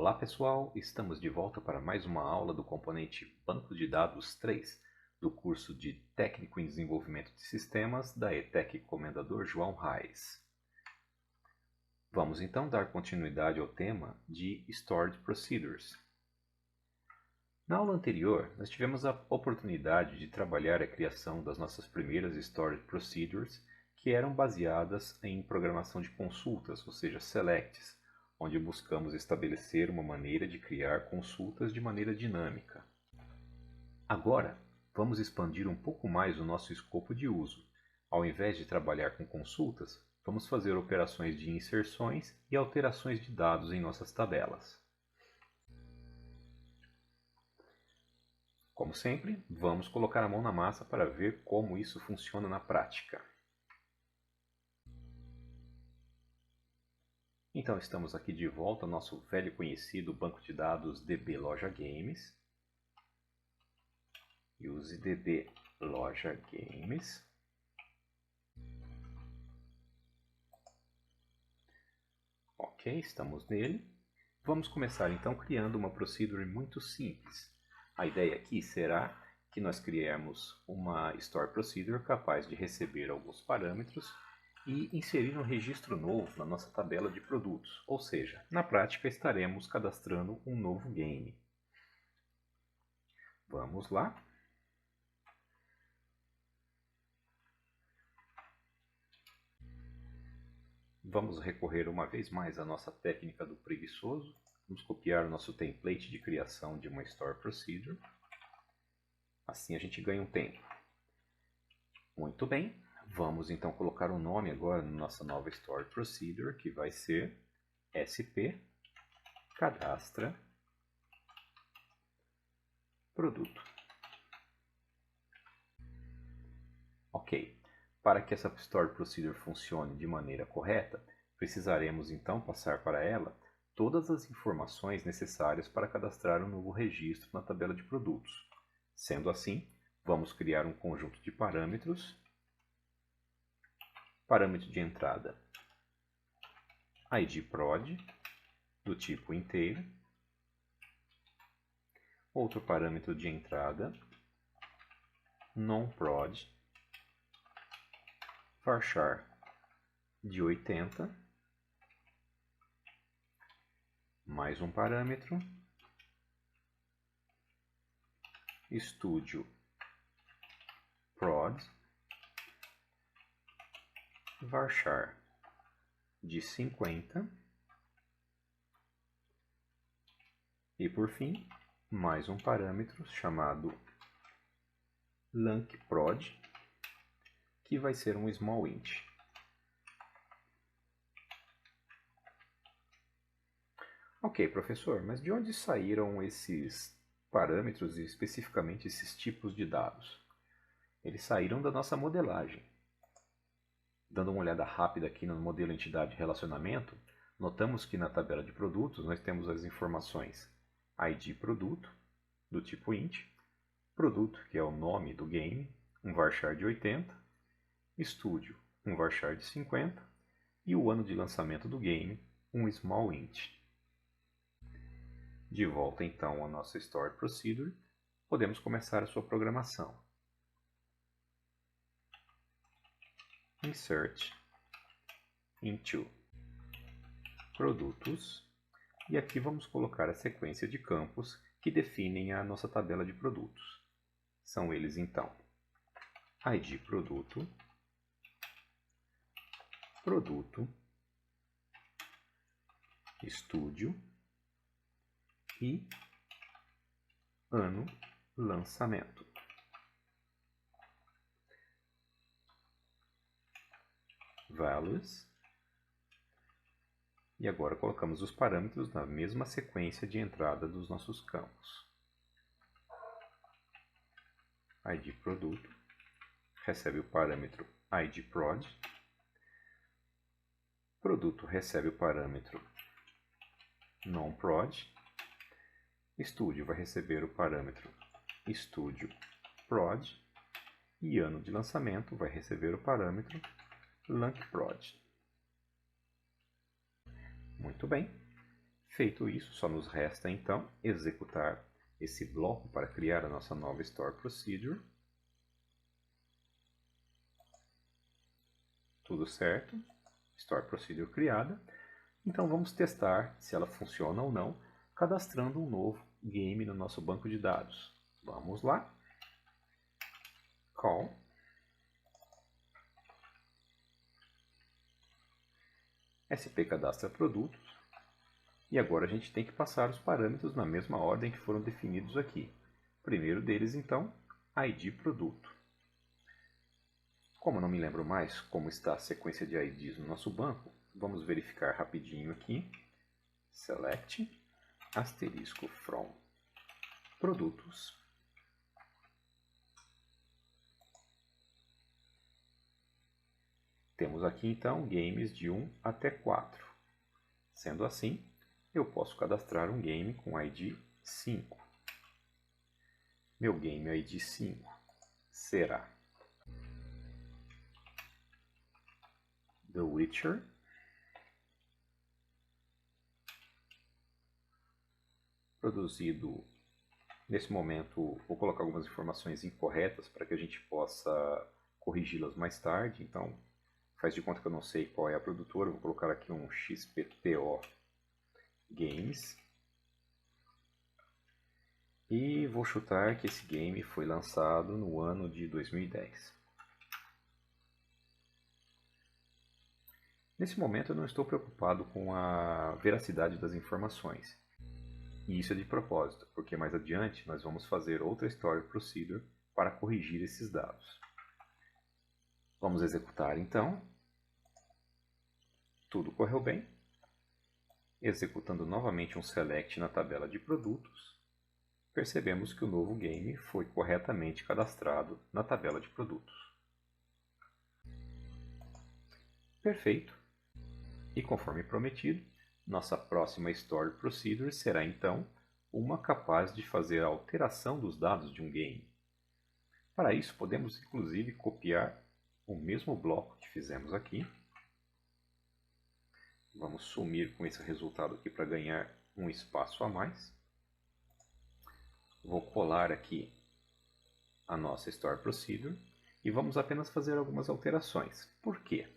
Olá pessoal, estamos de volta para mais uma aula do componente Banco de Dados 3 do curso de Técnico em Desenvolvimento de Sistemas da ETEC Comendador João Reis. Vamos então dar continuidade ao tema de Stored Procedures. Na aula anterior, nós tivemos a oportunidade de trabalhar a criação das nossas primeiras Stored Procedures, que eram baseadas em programação de consultas, ou seja, selects, onde buscamos estabelecer uma maneira de criar consultas de maneira dinâmica. Agora, vamos expandir um pouco mais o nosso escopo de uso. Ao invés de trabalhar com consultas, vamos fazer operações de inserções e alterações de dados em nossas tabelas. Como sempre, vamos colocar a mão na massa para ver como isso funciona na prática. Então, estamos aqui de volta ao nosso velho conhecido banco de dados DB Loja Games. Use DB Loja Games. Ok, estamos nele. Vamos começar então criando uma procedure muito simples. A ideia aqui será que nós criemos uma Store Procedure capaz de receber alguns parâmetros e inserir um registro novo na nossa tabela de produtos, ou seja, na prática estaremos cadastrando um novo game. Vamos lá. Vamos recorrer uma vez mais à nossa técnica do preguiçoso. Vamos copiar o nosso template de criação de uma Store Procedure. Assim a gente ganha um tempo. Muito bem. Vamos então colocar o nome agora na nossa nova Store Procedure, que vai ser SP cadastra produto. Ok. Para que essa Store Procedure funcione de maneira correta, precisaremos então passar para ela todas as informações necessárias para cadastrar um novo registro na tabela de produtos. Sendo assim, vamos criar um conjunto de parâmetros. Parâmetro de entrada idprod, do tipo inteiro. Outro parâmetro de entrada nonprod, varchar de 80. Mais um parâmetro studio prod, varchar de 50. E por fim, mais um parâmetro chamado lankprod, que vai ser um small int. Ok, professor, mas de onde saíram esses parâmetros e especificamente esses tipos de dados? Eles saíram da nossa modelagem. Dando uma olhada rápida aqui no modelo entidade relacionamento, notamos que na tabela de produtos nós temos as informações ID produto, do tipo int, produto, que é o nome do game, um varchar de 80, estúdio, um varchar de 50, e o ano de lançamento do game, um small int. De volta então à nossa Store Procedure, podemos começar a sua programação. Insert into produtos, e aqui vamos colocar a sequência de campos que definem a nossa tabela de produtos. São eles então ID produto, produto, estúdio e ano lançamento. Values. E agora colocamos os parâmetros na mesma sequência de entrada dos nossos campos. ID produto recebe o parâmetro idprod. Produto recebe o parâmetro nonprod. Estúdio vai receber o parâmetro estúdio prod. E ano de lançamento vai receber o parâmetro lankprod. Muito bem. Feito isso, só nos resta então executar esse bloco para criar a nossa nova Store Procedure. Tudo certo, Store Procedure criada. Então vamos testar se ela funciona ou não, cadastrando um novo game no nosso banco de dados. Vamos lá. Call. SP cadastra produtos. E agora a gente tem que passar os parâmetros na mesma ordem que foram definidos aqui. O primeiro deles, então, ID produto. Como eu não me lembro mais como está a sequência de IDs no nosso banco, vamos verificar rapidinho aqui. Select asterisco from produtos. Temos aqui então games de 1 até 4. Sendo assim, eu posso cadastrar um game com ID 5. Meu game ID 5 será The Witcher. Produzido, nesse momento, vou colocar algumas informações incorretas para que a gente possa corrigi-las mais tarde. Então, faz de conta que eu não sei qual é a produtora. Vou colocar aqui um XPTO Games. E vou chutar que esse game foi lançado no ano de 2010. Nesse momento eu não estou preocupado com a veracidade das informações. E isso é de propósito, porque mais adiante nós vamos fazer outra Store Procedure para corrigir esses dados. Vamos executar então. Tudo correu bem. Executando novamente um select na tabela de produtos, percebemos que o novo game foi corretamente cadastrado na tabela de produtos. Perfeito! E conforme prometido, nossa próxima Store Procedure será então uma capaz de fazer a alteração dos dados de um game. Para isso, podemos inclusive copiar o mesmo bloco que fizemos aqui. Vamos sumir com esse resultado aqui para ganhar um espaço a mais. Vou colar aqui a nossa Store Procedure e vamos apenas fazer algumas alterações. Por quê?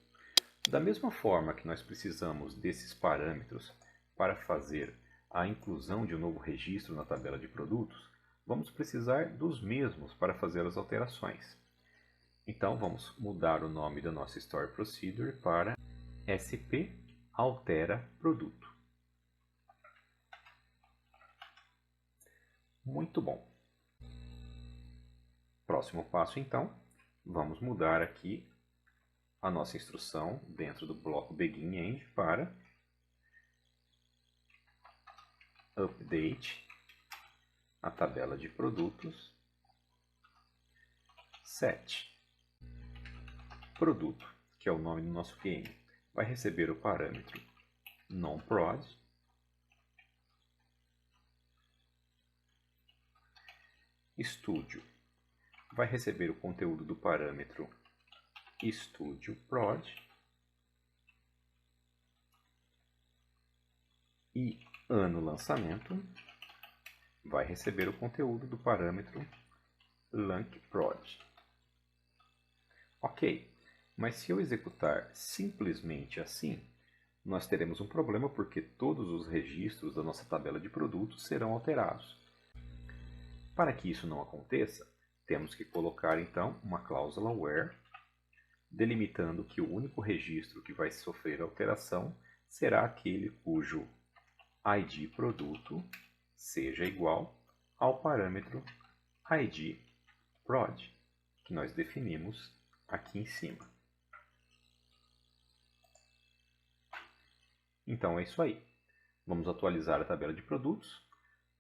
Da mesma forma que nós precisamos desses parâmetros para fazer a inclusão de um novo registro na tabela de produtos, vamos precisar dos mesmos para fazer as alterações. Então vamos mudar o nome da nossa Store Procedure para SP altera produto. Muito bom. Próximo passo então, vamos mudar aqui a nossa instrução dentro do bloco Begin End para update a tabela de produtos set produto, que é o nome do nosso game, vai receber o parâmetro nonProd Studio vai receber o conteúdo do parâmetro StudioProd e ano lançamento vai receber o conteúdo do parâmetro LaunchProd. Ok, mas se eu executar simplesmente assim, nós teremos um problema porque todos os registros da nossa tabela de produtos serão alterados. Para que isso não aconteça, temos que colocar então uma cláusula where, delimitando que o único registro que vai sofrer alteração será aquele cujo ID produto seja igual ao parâmetro ID prod, que nós definimos aqui em cima. Então é isso aí. Vamos atualizar a tabela de produtos.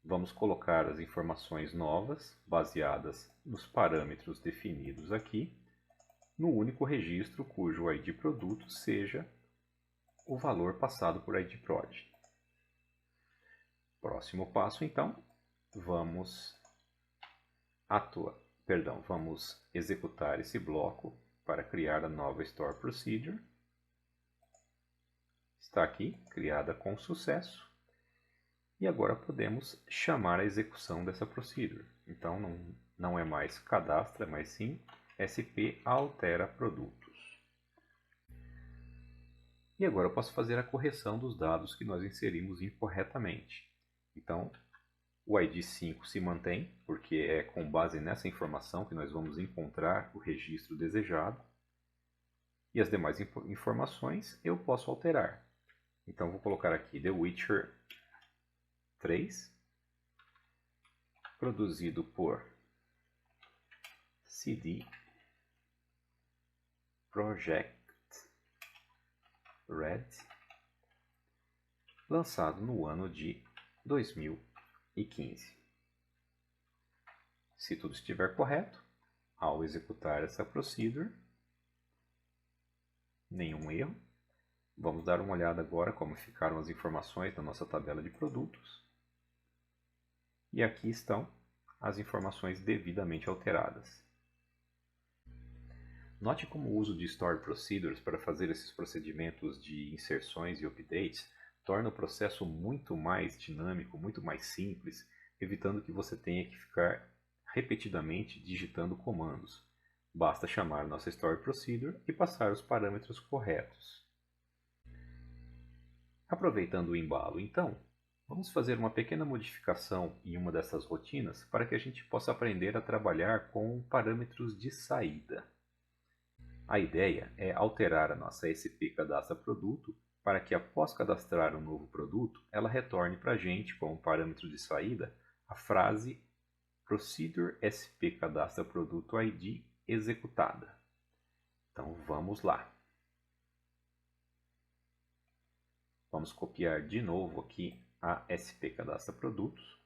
Vamos colocar as informações novas, baseadas nos parâmetros definidos aqui, no único registro cujo ID produto seja o valor passado por ID prod. Próximo passo, então, vamos executar esse bloco para criar a nova Store Procedure. Está aqui, criada com sucesso. E agora podemos chamar a execução dessa procedure. Então não é mais cadastra, mas sim SP altera produtos. E agora eu posso fazer a correção dos dados que nós inserimos incorretamente. Então, o ID 5 se mantém, porque é com base nessa informação que nós vamos encontrar o registro desejado. E as demais informações eu posso alterar. Então, vou colocar aqui The Witcher 3, produzido por CD Projekt Red, lançado no ano de 2015. Se tudo estiver correto, ao executar essa procedure, nenhum erro. Vamos dar uma olhada agora como ficaram as informações da nossa tabela de produtos. E aqui estão as informações devidamente alteradas. Note como o uso de Stored Procedures para fazer esses procedimentos de inserções e updates torna o processo muito mais dinâmico, muito mais simples, evitando que você tenha que ficar repetidamente digitando comandos. Basta chamar nossa Stored Procedure e passar os parâmetros corretos. Aproveitando o embalo, então, vamos fazer uma pequena modificação em uma dessas rotinas para que a gente possa aprender a trabalhar com parâmetros de saída. A ideia é alterar a nossa SP cadastra produto para que após cadastrar um novo produto, ela retorne para a gente como parâmetro de saída a frase Procedure SP cadastra produto ID executada. Então vamos lá. Vamos copiar de novo aqui a SP cadastra produtos.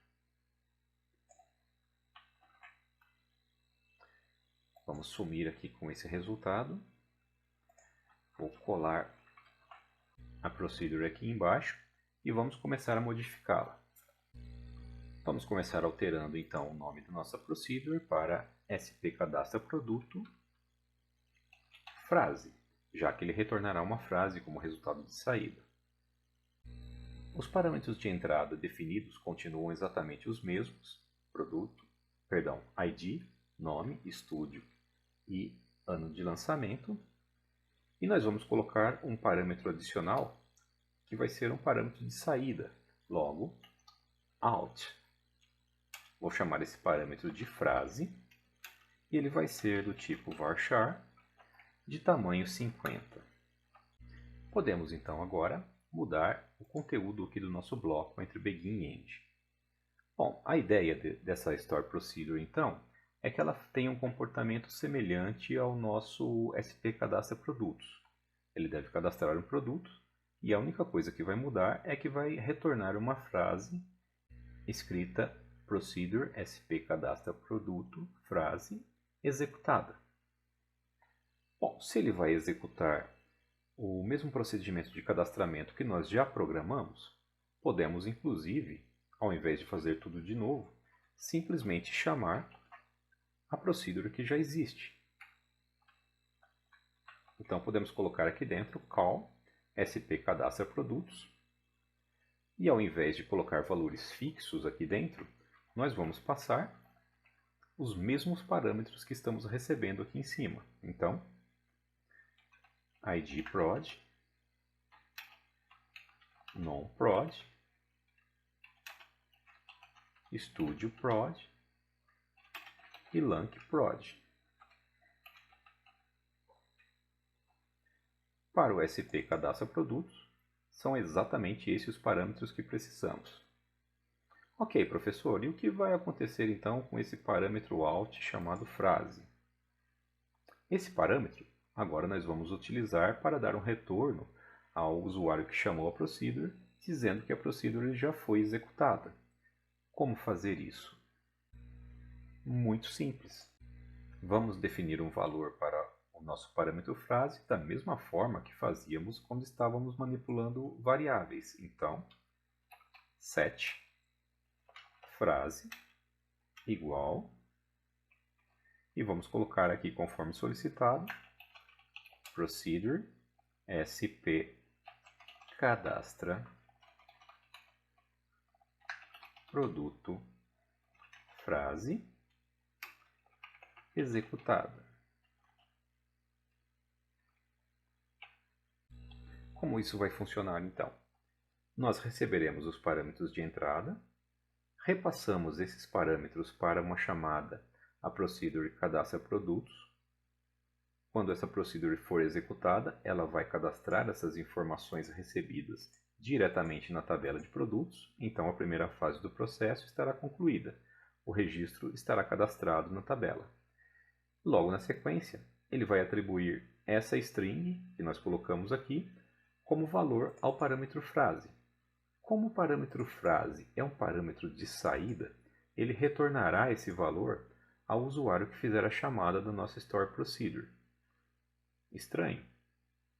Vamos sumir aqui com esse resultado. Vou colar a procedure aqui embaixo e vamos começar a modificá-la. Vamos começar alterando então o nome da nossa procedure para SP cadastra produto frase, já que ele retornará uma frase como resultado de saída. Os parâmetros de entrada definidos continuam exatamente os mesmos, ID, nome, estúdio e ano de lançamento. E nós vamos colocar um parâmetro adicional que vai ser um parâmetro de saída, logo out. Vou chamar esse parâmetro de frase e ele vai ser do tipo varchar de tamanho 50. Podemos então agora mudar o conteúdo aqui do nosso bloco entre begin e end. Bom, a ideia dessa Store Procedure então é que ela tenha um comportamento semelhante ao nosso SP cadastra produtos. Ele deve cadastrar um produto e a única coisa que vai mudar é que vai retornar uma frase escrita Procedure SP cadastra produto frase executada. Bom, se ele vai executar o mesmo procedimento de cadastramento que nós já programamos, podemos inclusive, ao invés de fazer tudo de novo, simplesmente chamar a procedure que já existe. Então podemos colocar aqui dentro call SP cadastra produtos e ao invés de colocar valores fixos aqui dentro, nós vamos passar os mesmos parâmetros que estamos recebendo aqui em cima. Então, ID prod, non prod, studio prod e lank prod. Para o SP cadastra produtos, são exatamente esses os parâmetros que precisamos. Ok, professor, e o que vai acontecer então com esse parâmetro out chamado frase? Esse parâmetro, agora nós vamos utilizar para dar um retorno ao usuário que chamou a procedure, dizendo que a procedure já foi executada. Como fazer isso? Muito simples. Vamos definir um valor para o nosso parâmetro frase da mesma forma que fazíamos quando estávamos manipulando variáveis. Então, set frase igual, e vamos colocar aqui conforme solicitado, procedure SP cadastra produto, frase, executada. Como isso vai funcionar então? Nós receberemos os parâmetros de entrada, repassamos esses parâmetros para uma chamada a procedure cadastra produtos. Quando essa procedure for executada, ela vai cadastrar essas informações recebidas diretamente na tabela de produtos, então a primeira fase do processo estará concluída. O registro estará cadastrado na tabela. Logo na sequência, ele vai atribuir essa string que nós colocamos aqui como valor ao parâmetro frase. Como o parâmetro frase é um parâmetro de saída, ele retornará esse valor ao usuário que fizer a chamada da nossa Store Procedure. Estranho?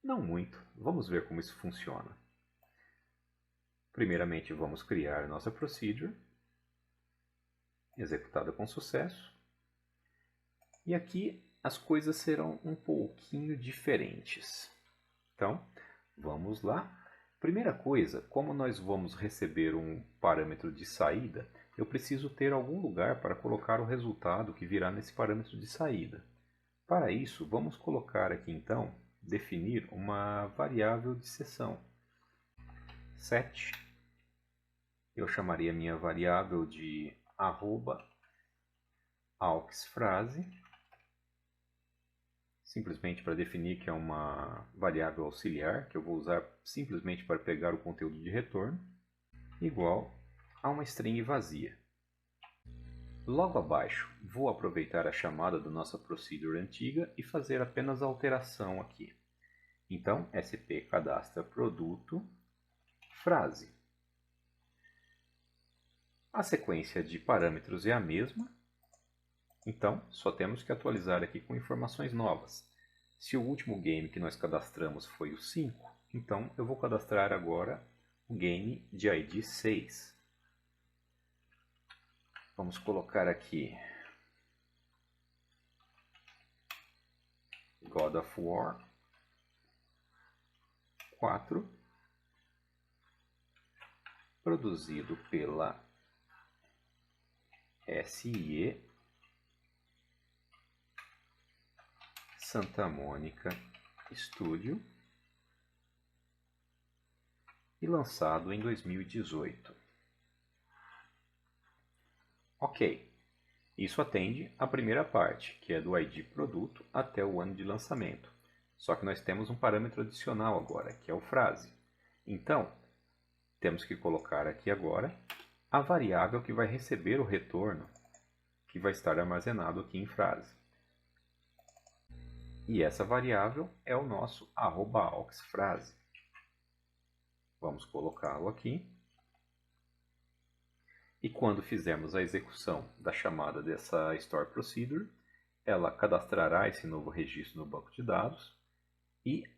Não muito. Vamos ver como isso funciona. Primeiramente, vamos criar nossa procedure, executada com sucesso. E aqui as coisas serão um pouquinho diferentes. Então, vamos lá. Primeira coisa, como nós vamos receber um parâmetro de saída, eu preciso ter algum lugar para colocar o resultado que virá nesse parâmetro de saída. Para isso, vamos colocar aqui então, definir uma variável de seção. Set, eu chamaria a minha variável de @AuxFrase, simplesmente para definir que é uma variável auxiliar, que eu vou usar simplesmente para pegar o conteúdo de retorno, igual a uma string vazia. Logo abaixo, vou aproveitar a chamada da nossa procedure antiga e fazer apenas a alteração aqui. Então, sp cadastra produto, frase. A sequência de parâmetros é a mesma, então só temos que atualizar aqui com informações novas. Se o último game que nós cadastramos foi o 5, então eu vou cadastrar agora o game de ID 6. Vamos colocar aqui God of War 4, produzido pela SIE Santa Mônica Studio e lançado em 2018. Ok, isso atende à primeira parte, que é do ID produto até o ano de lançamento. Só que nós temos um parâmetro adicional agora, que é o frase. Então, temos que colocar aqui agora a variável que vai receber o retorno, que vai estar armazenado aqui em frase. E essa variável é o nosso @auxFrase. Vamos colocá-lo aqui. E quando fizermos a execução da chamada dessa Store Procedure, ela cadastrará esse novo registro no banco de dados e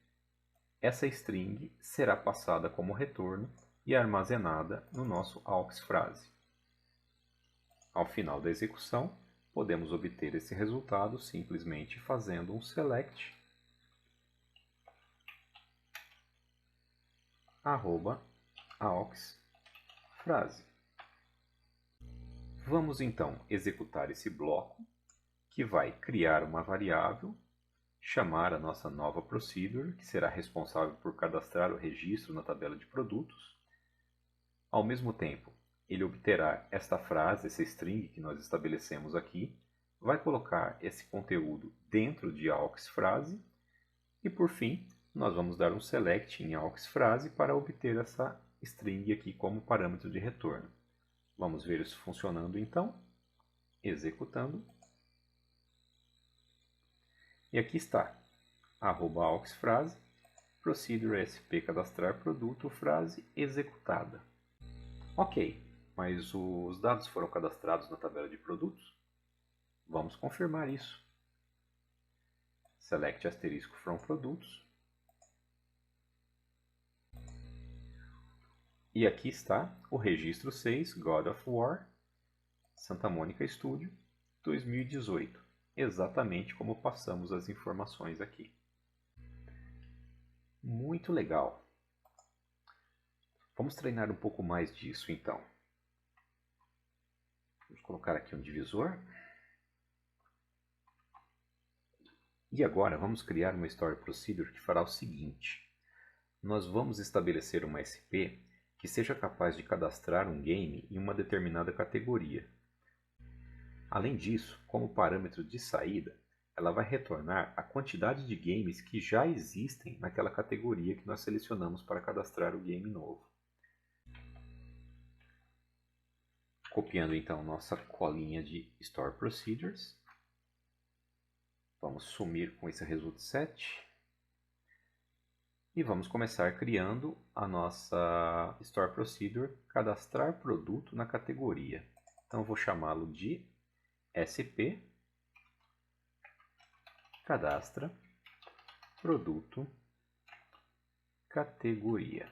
essa string será passada como retorno e armazenada no nosso AuxFrase. Ao final da execução, podemos obter esse resultado simplesmente fazendo um select @AuxFrase. Vamos então executar esse bloco, que vai criar uma variável, chamar a nossa nova procedure, que será responsável por cadastrar o registro na tabela de produtos. Ao mesmo tempo, ele obterá esta frase, essa string que nós estabelecemos aqui, vai colocar esse conteúdo dentro de AuxFrase e, por fim, nós vamos dar um select em AuxFrase para obter essa string aqui como parâmetro de retorno. Vamos ver isso funcionando então, executando. E aqui está, @AuxFrase, procedure sp cadastrar produto, frase executada. Ok, mas os dados foram cadastrados na tabela de produtos? Vamos confirmar isso. Select asterisco from produtos. E aqui está o registro 6, God of War, Santa Mônica Studio, 2018. Exatamente como passamos as informações aqui. Muito legal. Vamos treinar um pouco mais disso então. Vamos colocar aqui um divisor. E agora vamos criar uma Store Procedure que fará o seguinte. Nós vamos estabelecer uma SP que seja capaz de cadastrar um game em uma determinada categoria. Além disso, como parâmetro de saída, ela vai retornar a quantidade de games que já existem naquela categoria que nós selecionamos para cadastrar o game novo. Copiando então nossa colinha de Store Procedures. Vamos sumir com esse result set. E vamos começar criando a nossa Store Procedure, cadastrar produto na categoria. Então eu vou chamá-lo de SP cadastra produto categoria.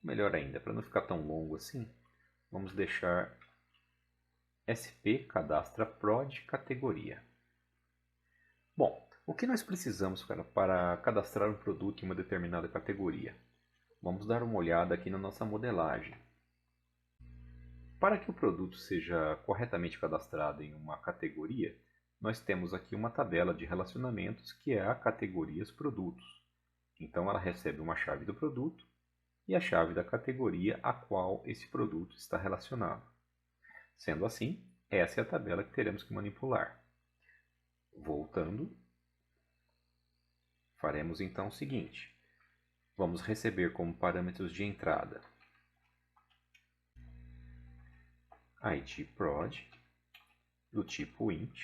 Melhor ainda, para não ficar tão longo assim, vamos deixar SP cadastra prod categoria. Bom, o que nós precisamos para cadastrar um produto em uma determinada categoria? Vamos dar uma olhada aqui na nossa modelagem. Para que o produto seja corretamente cadastrado em uma categoria, nós temos aqui uma tabela de relacionamentos que é a categorias produtos. Então ela recebe uma chave do produto e a chave da categoria a qual esse produto está relacionado. Sendo assim, essa é a tabela que teremos que manipular. Voltando, faremos então o seguinte. Vamos receber como parâmetros de entrada id prod do tipo int,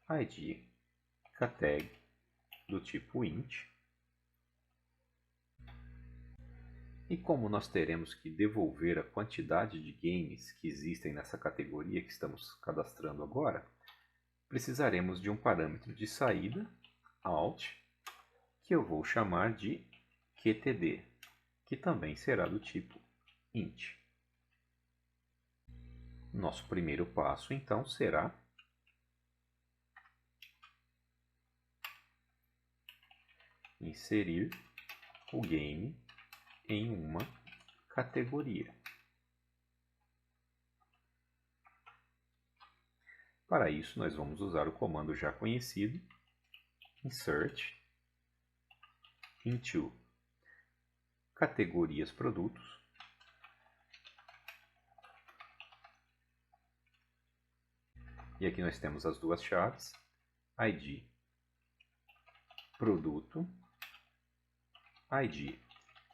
id categ do tipo int, e como nós teremos que devolver a quantidade de games que existem nessa categoria que estamos cadastrando agora, precisaremos de um parâmetro de saída, alt, que eu vou chamar de qtd, que também será do tipo int. Nosso primeiro passo, então, será inserir o game em uma categoria. Para isso, nós vamos usar o comando já conhecido, insert into categorias produtos, e aqui nós temos as duas chaves, id produto, id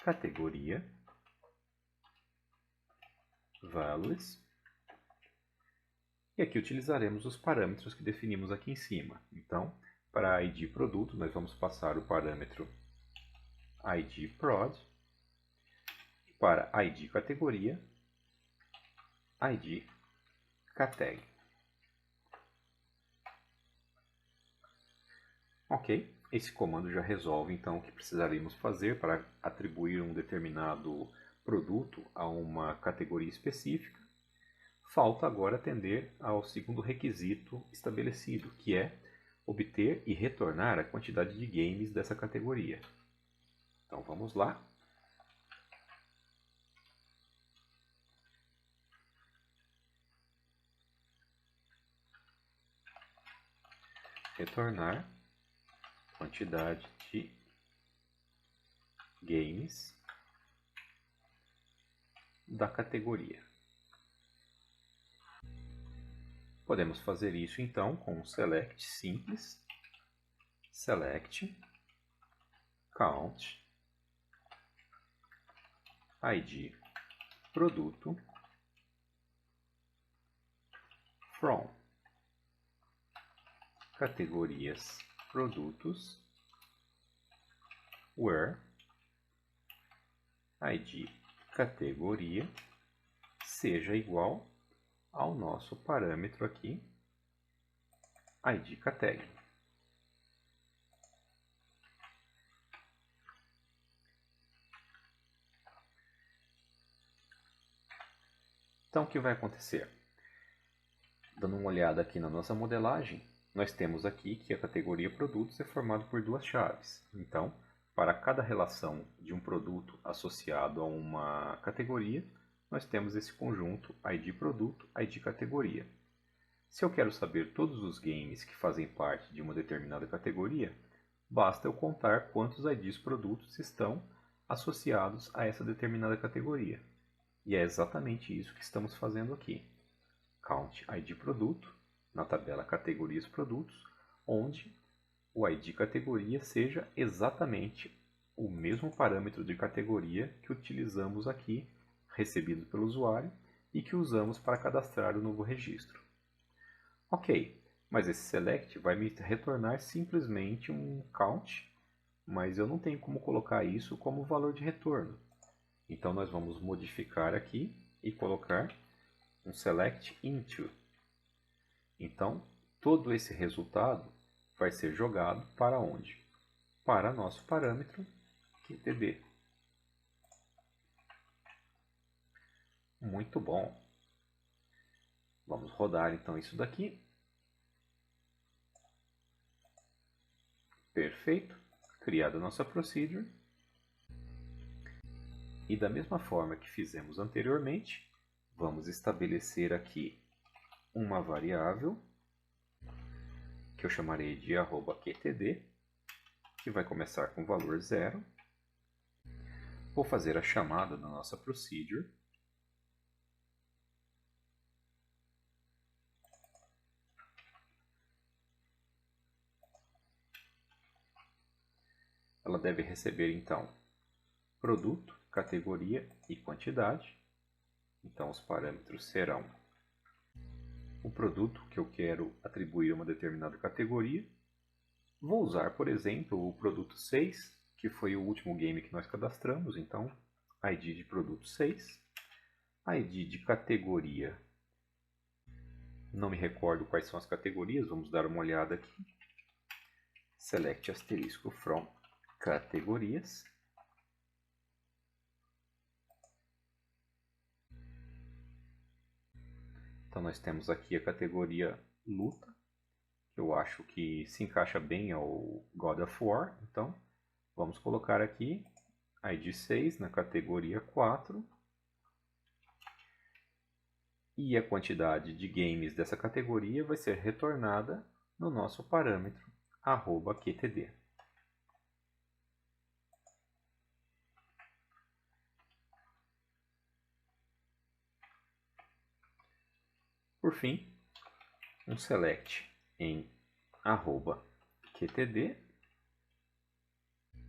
categoria, values, e aqui utilizaremos os parâmetros que definimos aqui em cima. Então, para id produto, nós vamos passar o parâmetro id prod, e para id categoria, id categ. Ok, esse comando já resolve então o que precisaremos fazer para atribuir um determinado produto a uma categoria específica. Falta agora atender ao segundo requisito estabelecido, que é obter e retornar a quantidade de games dessa categoria. Então vamos lá. Retornar quantidade de games da categoria. Podemos fazer isso então com um select simples, select count id produto from categorias produtos where id categoria seja igual ao nosso parâmetro aqui, id categ. Então o que vai acontecer? Dando uma olhada aqui na nossa modelagem, nós temos aqui que a categoria produtos é formada por duas chaves. Então, para cada relação de um produto associado a uma categoria, nós temos esse conjunto ID produto, ID categoria. Se eu quero saber todos os games que fazem parte de uma determinada categoria, basta eu contar quantos IDs produtos estão associados a essa determinada categoria. E é exatamente isso que estamos fazendo aqui. Count ID produto, na tabela categorias produtos, onde o ID categoria seja exatamente o mesmo parâmetro de categoria que utilizamos aqui, recebido pelo usuário, e que usamos para cadastrar o novo registro. Ok, mas esse select vai me retornar simplesmente um count, mas eu não tenho como colocar isso como valor de retorno. Então nós vamos modificar aqui e colocar um select into. Então todo esse resultado vai ser jogado para onde? Para nosso parâmetro QTD. Muito bom. Vamos rodar então isso daqui. Perfeito. Criada a nossa procedure. E da mesma forma que fizemos anteriormente, vamos estabelecer aqui uma variável que eu chamarei de @qtd, que vai começar com valor 0. Vou fazer a chamada da nossa procedure. Ela deve receber então produto, categoria e quantidade. Então os parâmetros serão o produto que eu quero atribuir a uma determinada categoria. Vou usar, por exemplo, o produto 6, que foi o último game que nós cadastramos, então ID de produto 6, ID de categoria. Não me recordo quais são as categorias, vamos dar uma olhada aqui. Select asterisco from categorias. Então nós temos aqui a categoria luta, que eu acho que se encaixa bem ao God of War. Então vamos colocar aqui ID 6 na categoria 4. E a quantidade de games dessa categoria vai ser retornada no nosso parâmetro @qtd. Por fim, um select em @qtd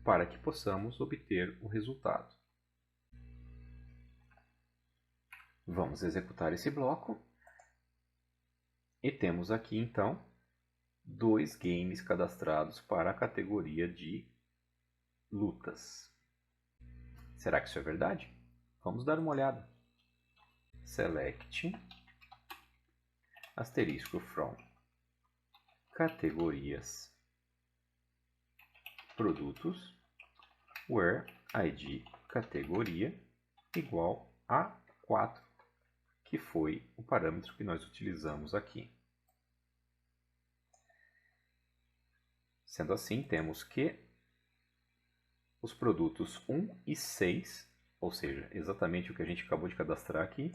para que possamos obter o resultado. Vamos executar esse bloco e temos aqui então 2 games cadastrados para a categoria de lutas. Será que isso é verdade? Vamos dar uma olhada. Select asterisco from categorias produtos where ID categoria igual a 4, que foi o parâmetro que nós utilizamos aqui. Sendo assim, temos que os produtos 1 e 6, ou seja, exatamente o que a gente acabou de cadastrar aqui,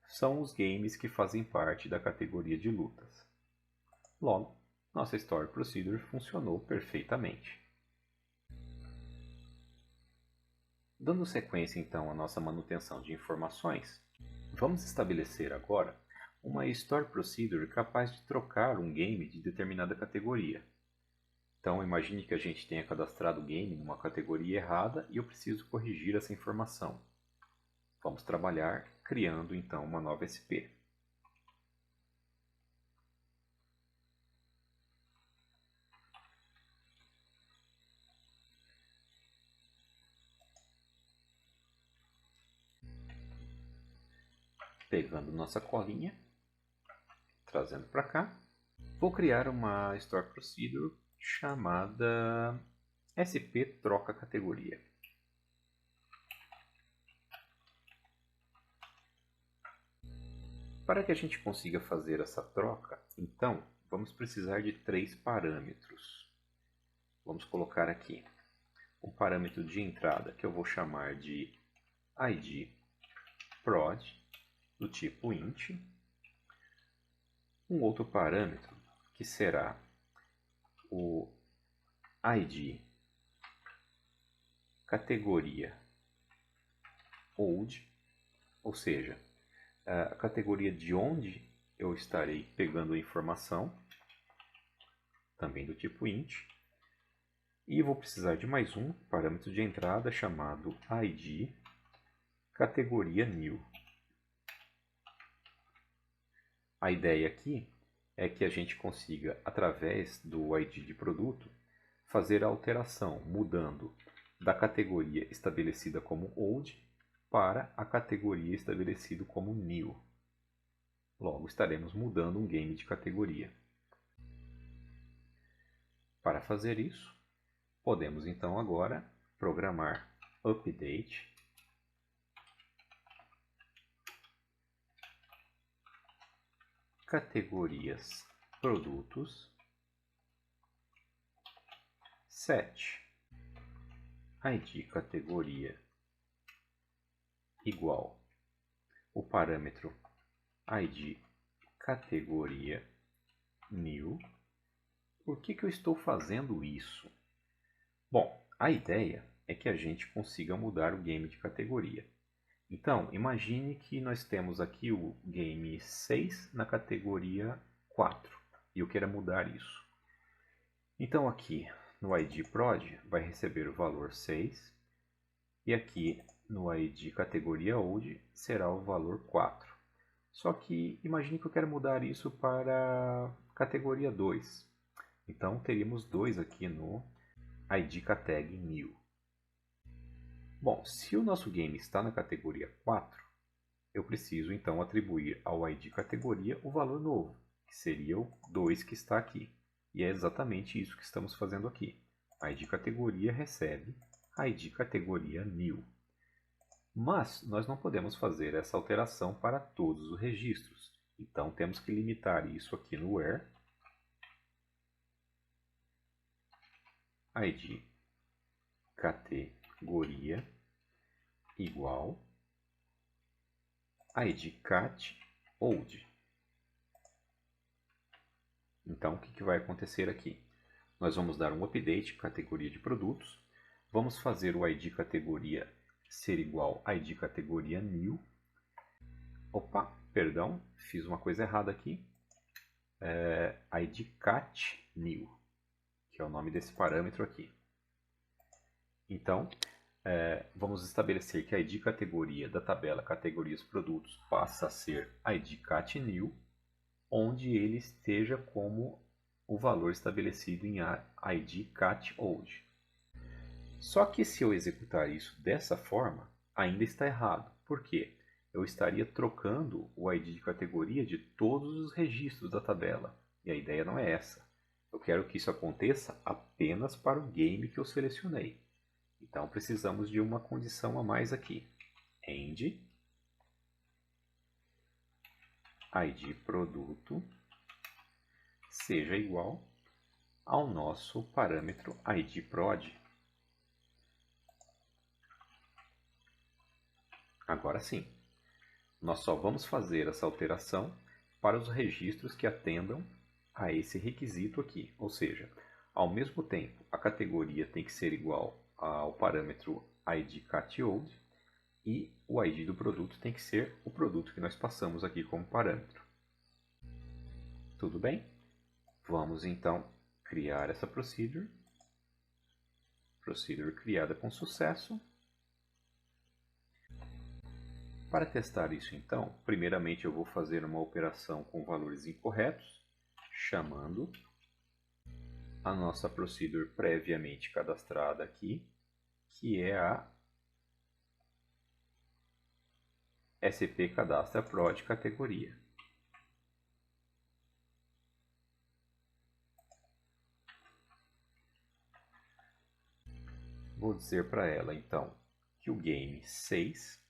são os games que fazem parte da categoria de lutas. Logo, nossa Store Procedure funcionou perfeitamente. Dando sequência então à nossa manutenção de informações, vamos estabelecer agora uma Store Procedure capaz de trocar um game de determinada categoria. Então imagine que a gente tenha cadastrado o game numa categoria errada e eu preciso corrigir essa informação. Vamos trabalhar criando então uma nova SP. Pegando nossa colinha, trazendo para cá, vou criar uma Store Procedure chamada SP troca categoria. Para que a gente consiga fazer essa troca, então, vamos precisar de 3 parâmetros. Vamos colocar aqui um parâmetro de entrada que eu vou chamar de ID prod, do tipo int, um outro parâmetro que será o ID categoria old, ou seja, a categoria de onde eu estarei pegando a informação, também do tipo int, e vou precisar de mais um parâmetro de entrada chamado ID categoria new. A ideia aqui é que a gente consiga, através do ID de produto, fazer a alteração, mudando da categoria estabelecida como old para a categoria estabelecida como new. Logo, estaremos mudando um game de categoria. Para fazer isso, podemos então agora programar update categorias produtos set ID categoria igual o parâmetro ID categoria new. Por que eu estou fazendo isso? Bom, a ideia é que a gente consiga mudar o game de categoria. Então, imagine que nós temos aqui o game 6 na categoria 4 e eu queira mudar isso. Então aqui no ID prod vai receber o valor 6 e aqui no ID categoria old será o valor 4. Só que imagine que eu quero mudar isso para categoria 2. Então teríamos 2 aqui no ID tag new. Bom, se o nosso game está na categoria 4, eu preciso então atribuir ao ID categoria o valor novo, que seria o 2 que está aqui. E é exatamente isso que estamos fazendo aqui. A ID categoria recebe a ID categoria new. Mas nós não podemos fazer essa alteração para todos os registros. Então temos que limitar isso aqui no where ID categoria igual ID cat old. Então o que vai acontecer aqui? Nós vamos dar um update categoria de produtos, vamos fazer o ID categoria ser igual a ID categoria new. Opa, perdão, fiz uma coisa errada aqui. ID cat new, que é o nome desse parâmetro aqui. Então, vamos estabelecer que a ID categoria da tabela categorias produtos passa a ser ID cat new, onde ele esteja como o valor estabelecido em ID cat old. Só que se eu executar isso dessa forma, ainda está errado. Por quê? Eu estaria trocando o ID de categoria de todos os registros da tabela. E a ideia não é essa. Eu quero que isso aconteça apenas para o game que eu selecionei. Então precisamos de uma condição a mais aqui. End ID produto seja igual ao nosso parâmetro ID prod. Agora sim, nós só vamos fazer essa alteração para os registros que atendam a esse requisito aqui. Ou seja, ao mesmo tempo, a categoria tem que ser igual ao parâmetro ID cat old e o ID do produto tem que ser o produto que nós passamos aqui como parâmetro. Tudo bem? Vamos então criar essa procedure. Procedure criada com sucesso. Para testar isso então, primeiramente eu vou fazer uma operação com valores incorretos, chamando a nossa procedure previamente cadastrada aqui, que é a SP cadastra prod categoria. Vou dizer para ela então que o game 6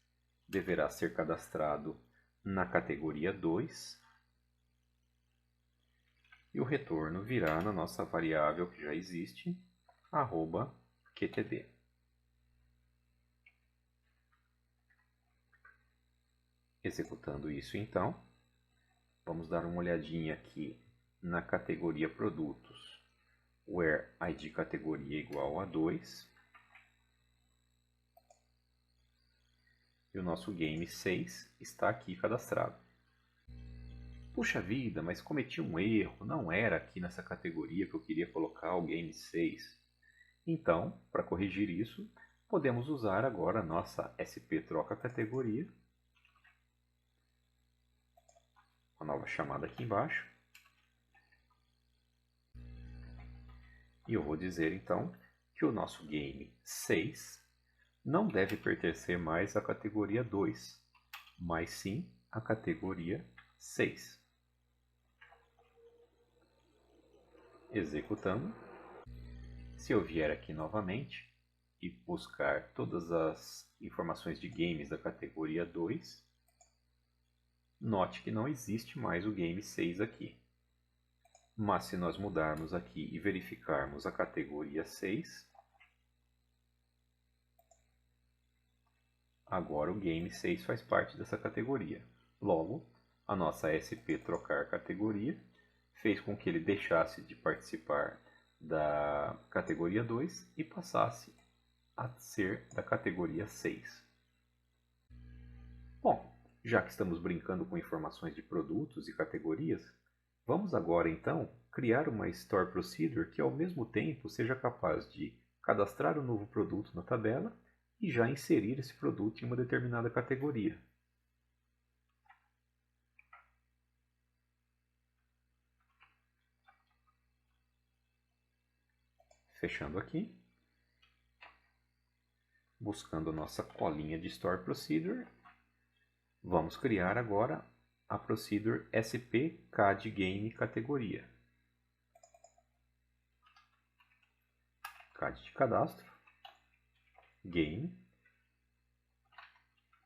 deverá ser cadastrado na categoria 2 e o retorno virá na nossa variável que já existe, @qtd. Executando isso então, vamos dar uma olhadinha aqui na categoria produtos, where id categoria igual a 2, e o nosso game 6 está aqui cadastrado. Puxa vida, mas cometi um erro, não era aqui nessa categoria que eu queria colocar o game 6. Então, para corrigir isso, podemos usar agora a nossa SP troca categoria, a nova chamada aqui embaixo. E eu vou dizer então que o nosso game 6 não deve pertencer mais à categoria 2, mas sim à categoria 6. Executando. Se eu vier aqui novamente e buscar todas as informações de games da categoria 2, note que não existe mais o game 6 aqui. Mas se nós mudarmos aqui e verificarmos a categoria 6, agora o game 6 faz parte dessa categoria. Logo, a nossa SP trocar categoria fez com que ele deixasse de participar da categoria 2 e passasse a ser da categoria 6. Bom, já que estamos brincando com informações de produtos e categorias, vamos agora então criar uma Store Procedure que ao mesmo tempo seja capaz de cadastrar um novo produto na tabela e já inserir esse produto em uma determinada categoria. Fechando aqui, buscando a nossa colinha de Store Procedure, vamos criar agora a Procedure SP CAD Game categoria. CAD de cadastro, Game,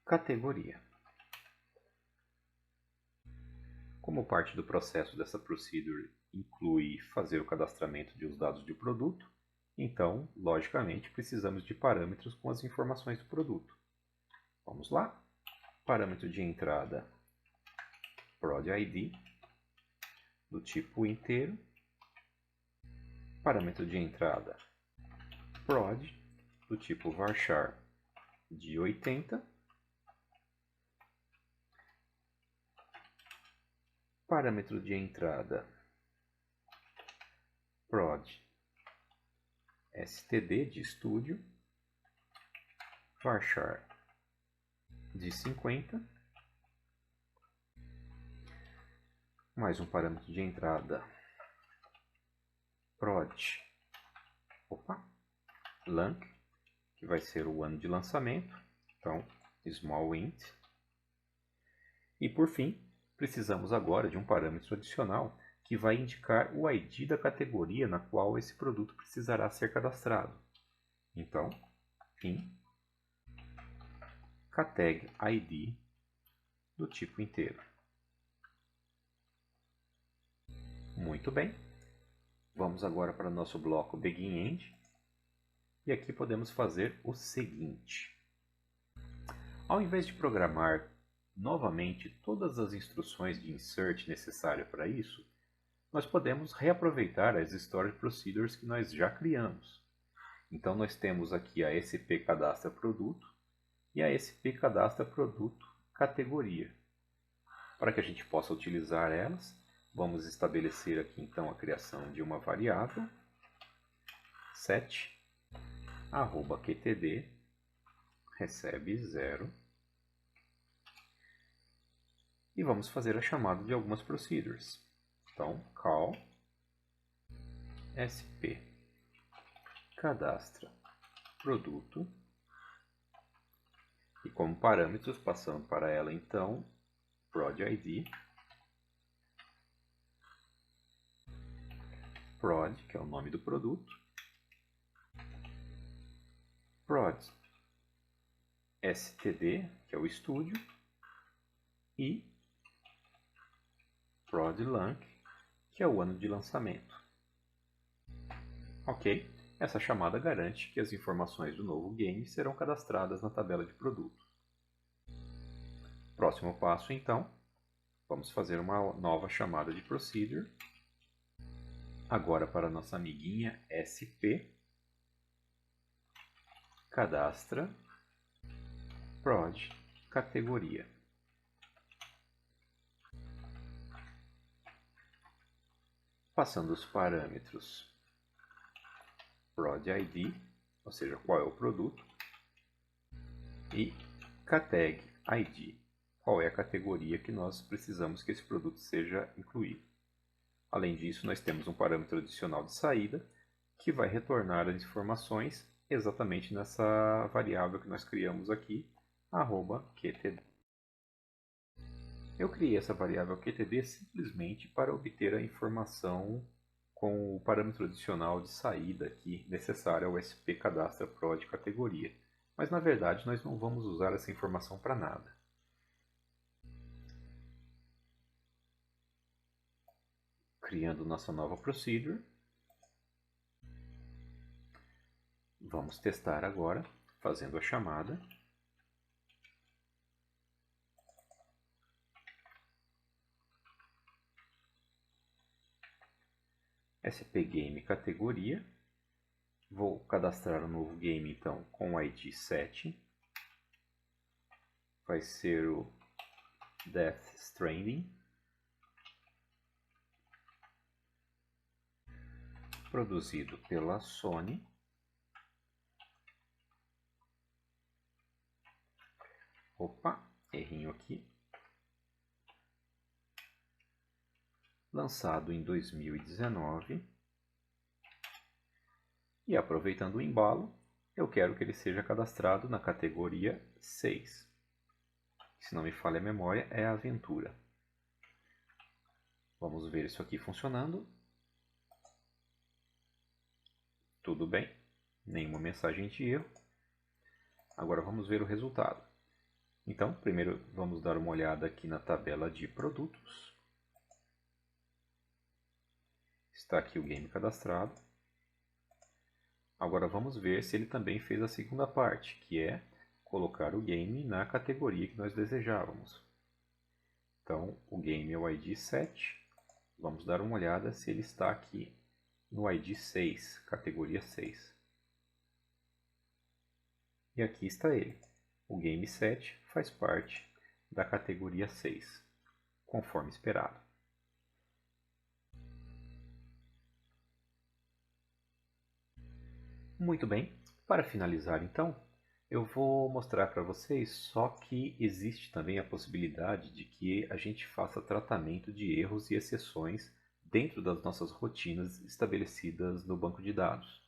categoria. Como parte do processo dessa Procedure inclui fazer o cadastramento de os dados de produto, então, logicamente, precisamos de parâmetros com as informações do produto. Vamos lá. Parâmetro de entrada prod id do tipo inteiro. Parâmetro de entrada prod do tipo varchar de 80. Parâmetro de entrada prod std de estúdio, varchar de 50, mais um parâmetro de entrada prod lang, que vai ser o ano de lançamento, então small int. E por fim, precisamos agora de um parâmetro adicional que vai indicar o ID da categoria na qual esse produto precisará ser cadastrado. Então, in categ id do tipo inteiro. Muito bem. Vamos agora para o nosso bloco BeginEnd. E aqui podemos fazer o seguinte. Ao invés de programar novamente todas as instruções de insert necessárias para isso, nós podemos reaproveitar as Storage Procedures que nós já criamos. Então nós temos aqui a SP cadastra produto e a SP cadastra produto categoria. Para que a gente possa utilizar elas, vamos estabelecer aqui então a criação de uma variável set @qtd recebe 0 e vamos fazer a chamada de algumas procedures. Então, call SP cadastra produto e como parâmetros passando para ela então prod id, prod, que é o nome do produto, prod std, que é o estúdio, e prod lang, que é o ano de lançamento. Ok? Essa chamada garante que as informações do novo game serão cadastradas na tabela de produto. Próximo passo, então, vamos fazer uma nova chamada de procedure. Agora para nossa amiguinha SP, cadastra prod categoria. Passando os parâmetros prod ID, ou seja, qual é o produto, e categ ID, qual é a categoria que nós precisamos que esse produto seja incluído. Além disso, nós temos um parâmetro adicional de saída, que vai retornar as informações exatamente nessa variável que nós criamos aqui, @qtd. Eu criei essa variável qtd simplesmente para obter a informação com o parâmetro adicional de saída aqui necessário ao SP cadastra prod categoria. Mas na verdade nós não vamos usar essa informação para nada. Criando nossa nova procedure. Vamos testar agora, fazendo a chamada. SP Game categoria. Vou cadastrar um novo game então com o ID 7. Vai ser o Death Stranding. Produzido pela Sony. Opa, errinho aqui. Lançado em 2019. E aproveitando o embalo, eu quero que ele seja cadastrado na categoria 6. Se não me falha a memória, é a aventura. Vamos ver isso aqui funcionando. Tudo bem, nenhuma mensagem de erro. Agora vamos ver o resultado. Então, primeiro vamos dar uma olhada aqui na tabela de produtos. Está aqui o game cadastrado. Agora vamos ver se ele também fez a segunda parte, que é colocar o game na categoria que nós desejávamos. Então, o game é o ID 7. Vamos dar uma olhada se ele está aqui no ID 6, categoria 6. E aqui está ele. O game 7 faz parte da categoria 6, conforme esperado. Muito bem, para finalizar então, eu vou mostrar para vocês só que existe também a possibilidade de que a gente faça tratamento de erros e exceções dentro das nossas rotinas estabelecidas no banco de dados.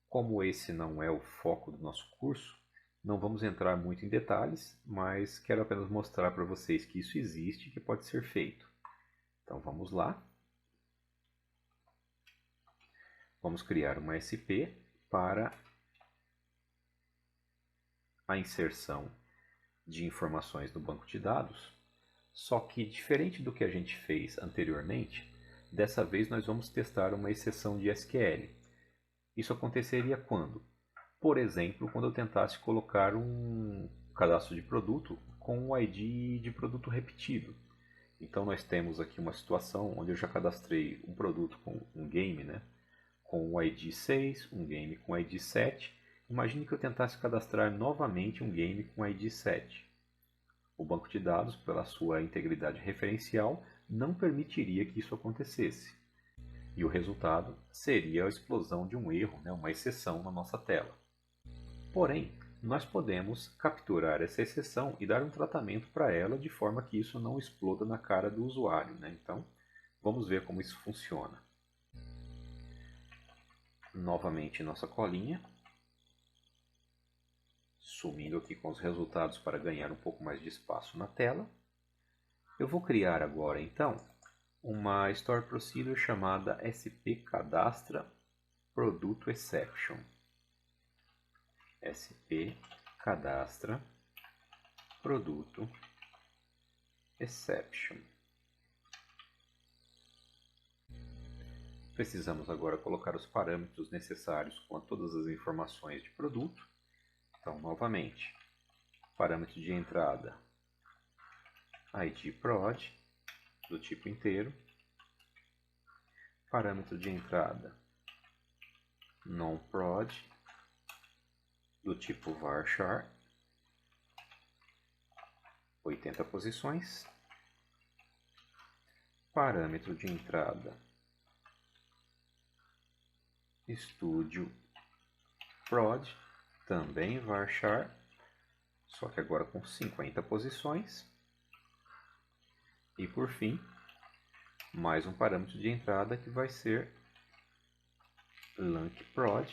Como esse não é o foco do nosso curso, não vamos entrar muito em detalhes, mas quero apenas mostrar para vocês que isso existe e que pode ser feito. Então vamos lá. Vamos criar uma SP para a inserção de informações no banco de dados, só que diferente do que a gente fez anteriormente, dessa vez nós vamos testar uma exceção de SQL. Isso aconteceria quando? Por exemplo, quando eu tentasse colocar um cadastro de produto com um ID de produto repetido. Então nós temos aqui uma situação onde eu já cadastrei um produto com um game, né, com o ID 6, um game com o ID 7. Imagine que eu tentasse cadastrar novamente um game com ID 7. O banco de dados, pela sua integridade referencial, não permitiria que isso acontecesse. E o resultado seria a explosão de um erro, né, uma exceção na nossa tela. Porém, nós podemos capturar essa exceção e dar um tratamento para ela de forma que isso não exploda na cara do usuário, né? Então, vamos ver como isso funciona. Novamente nossa colinha. Sumindo aqui com os resultados para ganhar um pouco mais de espaço na tela. Eu vou criar agora, então, uma Store Procedure chamada SP Cadastra Produto Exception. SP Cadastra Produto Exception. Precisamos agora colocar os parâmetros necessários com todas as informações de produto. Então, novamente, parâmetro de entrada id prod do tipo inteiro, parâmetro de entrada nonProd do tipo varchar, 80 posições, parâmetro de entrada studio prod, também varchar, só que agora com 50 posições, e por fim, mais um parâmetro de entrada que vai ser lankprod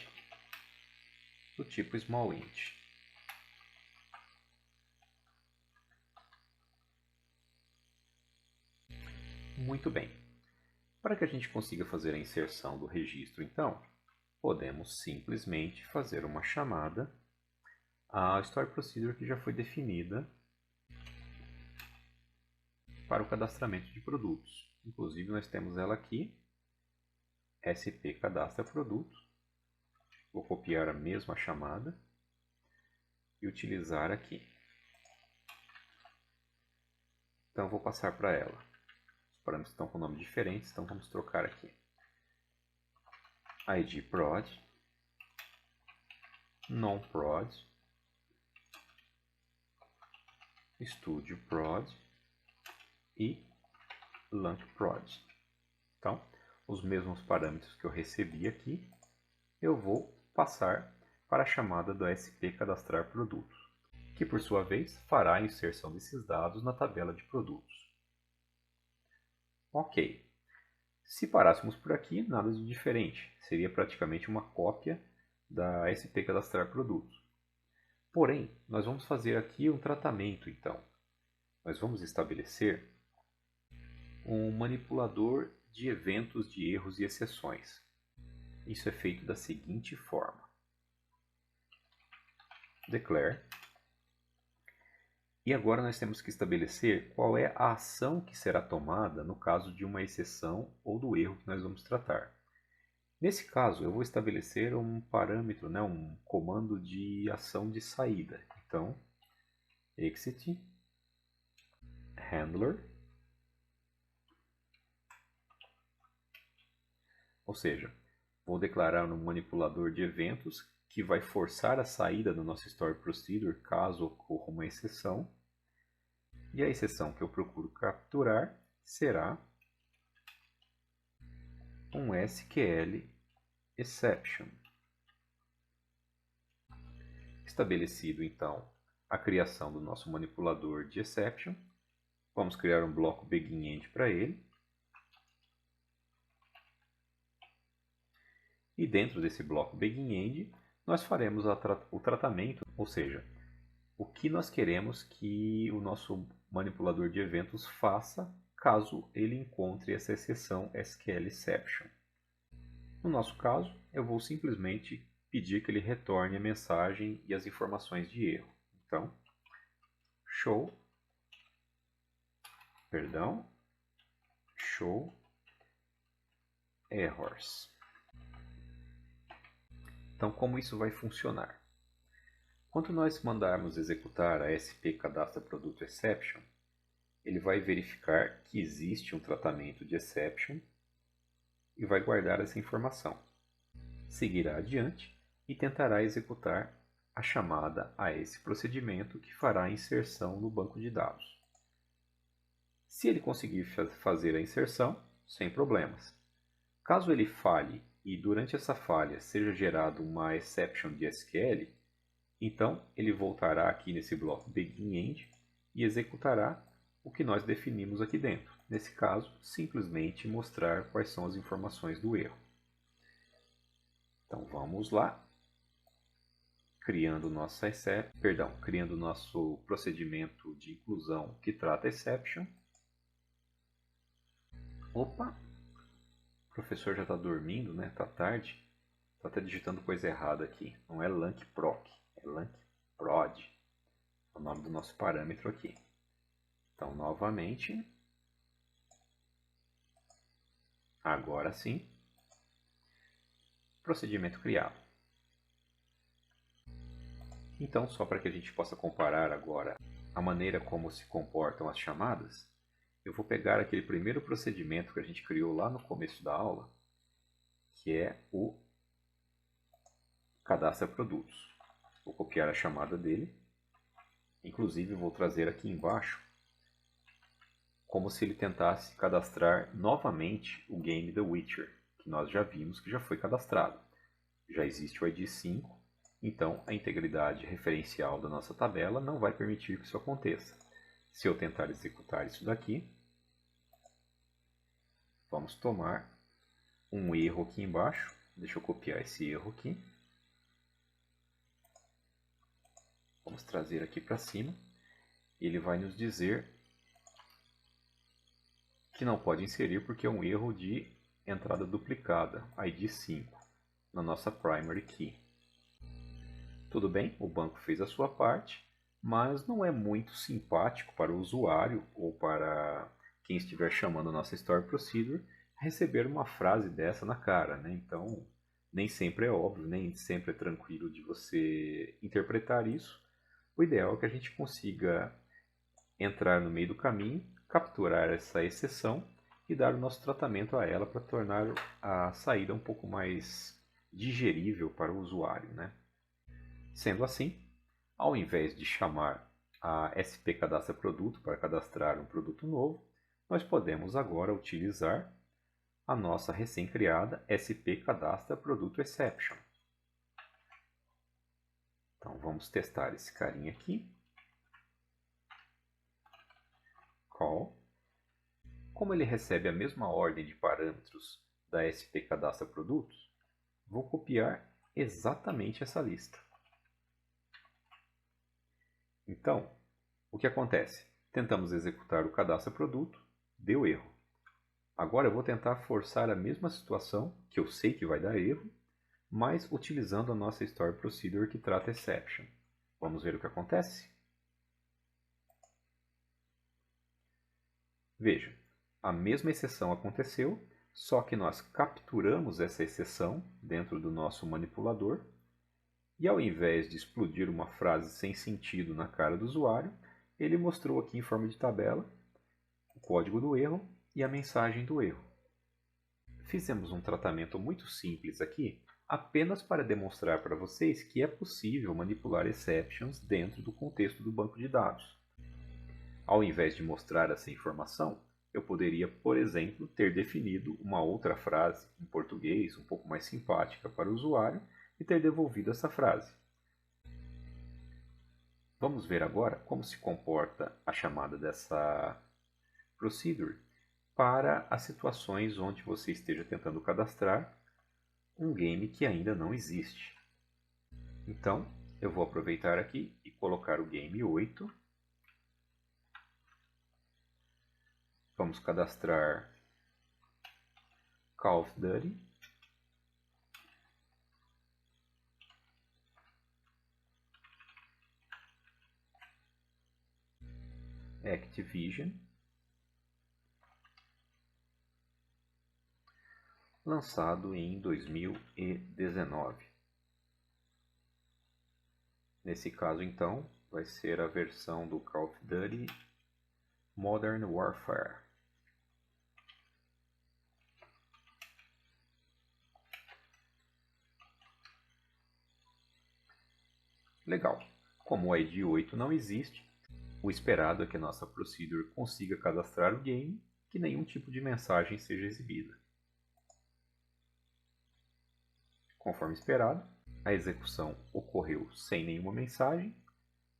do tipo smallint. Muito bem. Para que a gente consiga fazer a inserção do registro, então, podemos simplesmente fazer uma chamada à Story Procedure que já foi definida para o cadastramento de produtos. Inclusive, nós temos ela aqui, SP cadastra produto. Vou copiar a mesma chamada e utilizar aqui. Então, vou passar para ela. Os parâmetros estão com nomes diferentes, então vamos trocar aqui. id prod, nonProd, studio prod e lankprod. Então, os mesmos parâmetros que eu recebi aqui, eu vou passar para a chamada do SP cadastrar produtos, que por sua vez fará a inserção desses dados na tabela de produtos. Ok. Se parássemos por aqui, nada de diferente. Seria praticamente uma cópia da SP cadastrar produtos. Porém, nós vamos fazer aqui um tratamento, então. Nós vamos estabelecer um manipulador de eventos de erros e exceções. Isso é feito da seguinte forma. Declare. E agora nós temos que estabelecer qual é a ação que será tomada no caso de uma exceção ou do erro que nós vamos tratar. Nesse caso, eu vou estabelecer um parâmetro, um comando de ação de saída. Então, exit handler, ou seja, vou declarar um manipulador de eventos que vai forçar a saída do nosso Story Procedure caso ocorra uma exceção. E a exceção que eu procuro capturar será um SQL exception. Estabelecido então a criação do nosso manipulador de exception, vamos criar um bloco beginEnd para ele. E dentro desse bloco beginEnd, nós faremos o tratamento, ou seja, o que nós queremos que o nosso manipulador de eventos faça caso ele encontre essa exceção SQL exception. No nosso caso, eu vou simplesmente pedir que ele retorne a mensagem e as informações de erro. Então, show errors. Então, como isso vai funcionar? Quando nós mandarmos executar a SP cadastra produto exception, ele vai verificar que existe um tratamento de exception e vai guardar essa informação. Seguirá adiante e tentará executar a chamada a esse procedimento que fará a inserção no banco de dados. Se ele conseguir fazer a inserção, sem problemas. Caso ele falhe e durante essa falha seja gerado uma exception de SQL, então ele voltará aqui nesse bloco beginEnd e executará o que nós definimos aqui dentro. Nesse caso, simplesmente mostrar quais são as informações do erro. Então vamos lá, criando nosso procedimento de inclusão que trata exception. Opa, o professor já está dormindo, né? Está tarde. Estou até digitando coisa errada aqui. Não é lankproc, é lankprod. É o nome do nosso parâmetro aqui. Então, novamente, agora sim, procedimento criado. Então, só para que a gente possa comparar agora a maneira como se comportam as chamadas, eu vou pegar aquele primeiro procedimento que a gente criou lá no começo da aula, que é o cadastra produtos. Vou copiar a chamada dele, inclusive vou trazer aqui embaixo como se ele tentasse cadastrar novamente o game The Witcher, que nós já vimos que já foi cadastrado. Já existe o ID 5, então a integridade referencial da nossa tabela não vai permitir que isso aconteça. Se eu tentar executar isso daqui, vamos tomar um erro aqui embaixo. Deixa eu copiar esse erro aqui. Vamos trazer aqui para cima. Ele vai nos dizer que não pode inserir porque é um erro de entrada duplicada, ID 5, na nossa primary key. Tudo bem, o banco fez a sua parte, mas não é muito simpático para o usuário ou para quem estiver chamando a nossa Store Procedure receber uma frase dessa na cara, né? Então, nem sempre é óbvio, nem sempre é tranquilo de você interpretar isso. O ideal é que a gente consiga entrar no meio do caminho, capturar essa exceção e dar o nosso tratamento a ela para tornar a saída um pouco mais digerível para o usuário, né? Sendo assim, ao invés de chamar a SP Cadastra Produto para cadastrar um produto novo, nós podemos agora utilizar a nossa recém-criada SP Cadastra Produto Exception. Então vamos testar esse carinha aqui. Call. Como ele recebe a mesma ordem de parâmetros da SP Cadastra Produtos, vou copiar exatamente essa lista. Então, o que acontece? Tentamos executar o cadastro produto, deu erro. Agora eu vou tentar forçar a mesma situação, que eu sei que vai dar erro, mas utilizando a nossa Store Procedure que trata exception. Vamos ver o que acontece? Veja, a mesma exceção aconteceu, só que nós capturamos essa exceção dentro do nosso manipulador e ao invés de explodir uma frase sem sentido na cara do usuário, ele mostrou aqui em forma de tabela o código do erro e a mensagem do erro. Fizemos um tratamento muito simples aqui, apenas para demonstrar para vocês que é possível manipular exceptions dentro do contexto do banco de dados. Ao invés de mostrar essa informação, eu poderia, por exemplo, ter definido uma outra frase em português um pouco mais simpática para o usuário e ter devolvido essa frase. Vamos ver agora como se comporta a chamada dessa procedure para as situações onde você esteja tentando cadastrar um game que ainda não existe. Então, eu vou aproveitar aqui e colocar o game 8. Vamos cadastrar Call of Duty. Activision. Lançado em 2019. Nesse caso, então, vai ser a versão do Call of Duty Modern Warfare. Legal. Como o ID 8 não existe, o esperado é que a nossa procedure consiga cadastrar o game, que nenhum tipo de mensagem seja exibida. Conforme esperado, a execução ocorreu sem nenhuma mensagem.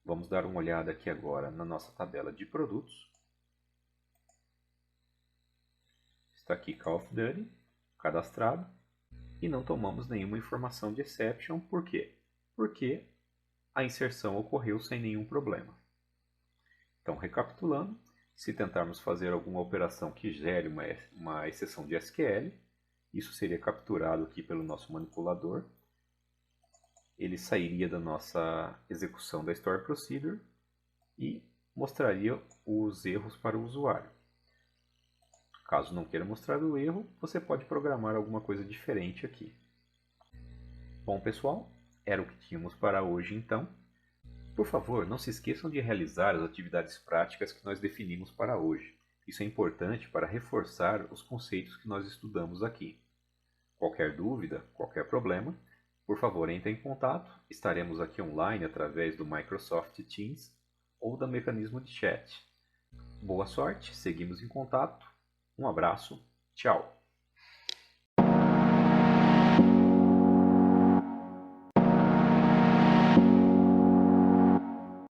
Vamos dar uma olhada aqui agora na nossa tabela de produtos. Está aqui Call of Duty, cadastrado, e não tomamos nenhuma informação de exception. Por quê? Porque a inserção ocorreu sem nenhum problema. Então, recapitulando, se tentarmos fazer alguma operação que gere uma exceção de SQL, isso seria capturado aqui pelo nosso manipulador. Ele sairia da nossa execução da Store Procedure e mostraria os erros para o usuário. Caso não queira mostrar o erro, você pode programar alguma coisa diferente aqui. Bom, pessoal, era o que tínhamos para hoje então. Por favor, não se esqueçam de realizar as atividades práticas que nós definimos para hoje. Isso é importante para reforçar os conceitos que nós estudamos aqui. Qualquer dúvida, qualquer problema, por favor, entre em contato. Estaremos aqui online através do Microsoft Teams ou do mecanismo de chat. Boa sorte, seguimos em contato. Um abraço, tchau!